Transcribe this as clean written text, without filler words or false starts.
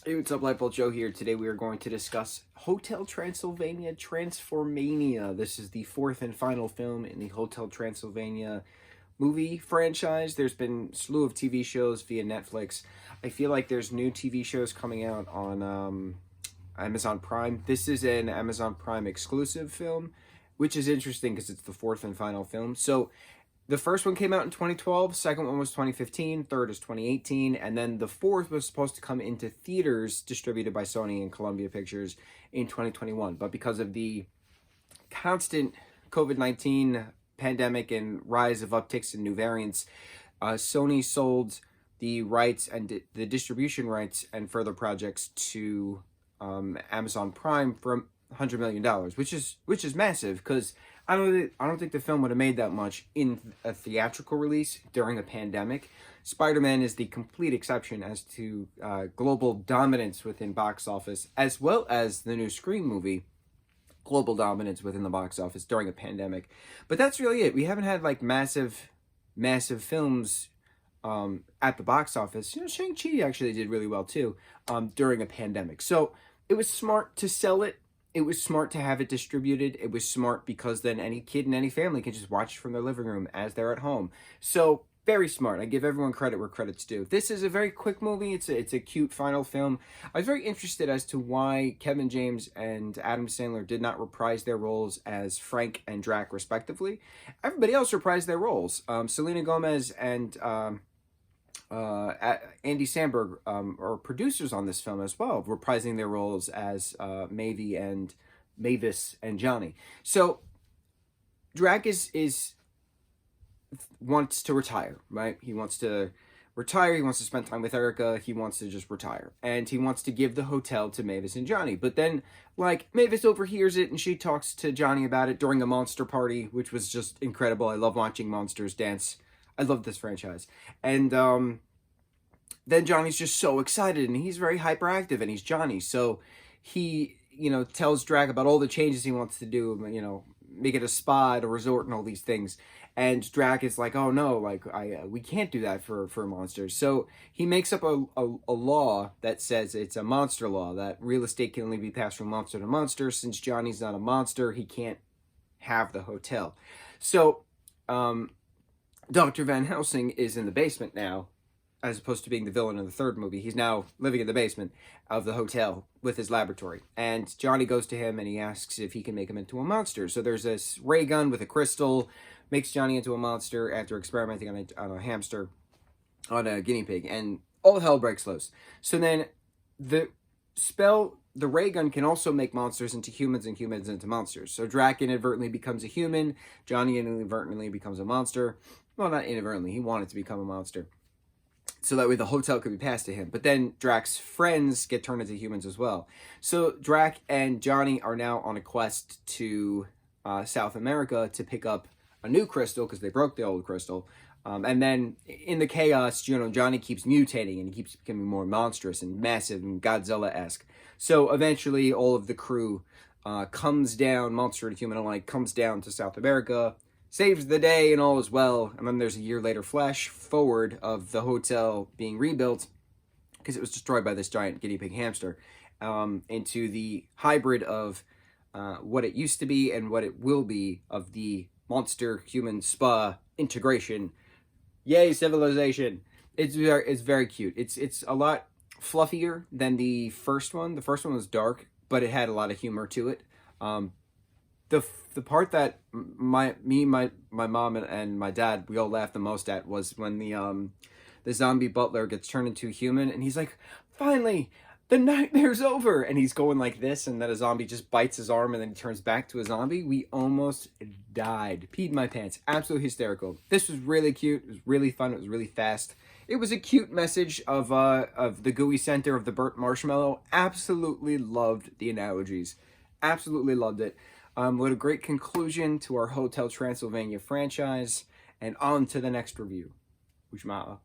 Hey, what's up, lightboltjoe here. Today we are going to discuss Hotel Transylvania Transformania. This is the fourth and final film in the Hotel Transylvania movie franchise. There's been a slew of TV shows via Netflix. I feel like there's new TV shows coming out on Amazon Prime. This is an Amazon Prime exclusive film, which is interesting because it's the fourth and final film. So the first one came out in 2012, second one was 2015, third is 2018, and then the fourth was supposed to come into theaters distributed by Sony and Columbia Pictures in 2021. But because of the constant COVID-19 pandemic and rise of upticks and new variants, Sony sold the rights and the distribution rights and further projects to Amazon Prime for $100 million, which is massive because I don't think the film would have made that much in a theatrical release during a pandemic. Spider-Man is the complete exception as to global dominance within box office, as well as the new Scream movie, global dominance within the box office during a pandemic. But that's really it. We haven't had like massive films at the box office. You know, Shang-Chi actually did really well too during a pandemic. So it was smart to sell it. It was smart to have it distributed. It was smart because then any kid and any family can just watch it from their living room as they're at home. So very smart. I give everyone credit where credit's due. This is a very quick movie. It's a cute final film. I was very interested as to why Kevin James and Adam Sandler did not reprise their roles as Frank and Drac respectively. Everybody else reprised their roles. Selena Gomez and Andy Samberg are producers on this film as well, reprising their roles as Mavis and Johnny. So Drac wants to retire, right? He wants to retire. He wants to spend time with Erica. He wants to just retire, and he wants to give the hotel to Mavis and Johnny. But then, like, Mavis overhears it, and she talks to Johnny about it during a monster party, which was just incredible. I love watching monsters dance. I love this franchise. And then Johnny's just so excited, and he's very hyperactive, and he's Johnny. So he, tells Drac about all the changes he wants to do, make it a spa at a resort and all these things. And Drac is like, oh no, like we can't do that for monsters. So he makes up a law that says it's a monster law, that real estate can only be passed from monster to monster. Since Johnny's not a monster, he can't have the hotel. So Dr. Van Helsing is in the basement now, as opposed to being the villain in the third movie. He's now living in the basement of the hotel with his laboratory. And Johnny goes to him and he asks if he can make him into a monster. So there's this ray gun with a crystal, makes Johnny into a monster after experimenting on a hamster, on a guinea pig. And all hell breaks loose. So then the ray gun can also make monsters into humans and humans into monsters. So Drac inadvertently becomes a human. Johnny inadvertently becomes a monster. Well, not inadvertently. He wanted to become a monster, so that way the hotel could be passed to him. But then Drac's friends get turned into humans as well. So Drac and Johnny are now on a quest to South America to pick up a new crystal because they broke the old crystal. And then in the chaos, Johnny keeps mutating and he keeps becoming more monstrous and massive and Godzilla-esque. So eventually all of the crew comes down, monster and human alike, comes down to South America, saves the day, and all is well. And then there's a year later flash forward of the hotel being rebuilt because it was destroyed by this giant guinea pig hamster, into the hybrid of what it used to be and what it will be of the monster human spa integration. Yay, civilization! It's very cute. It's a lot fluffier than the first one. The first one was dark, but it had a lot of humor to it. The part that my mom and my dad, we all laughed the most at was when the zombie butler gets turned into a human and he's like, finally, the nightmare's over. And he's going like this, and then a zombie just bites his arm and then he turns back to a zombie. We almost died. Peed my pants. Absolutely hysterical. This was really cute. It was really fun. It was really fast. It was a cute message of the gooey center of the burnt marshmallow. Absolutely loved the analogies. Absolutely loved it. What a great conclusion to our Hotel Transylvania franchise. And on to the next review. Mucho.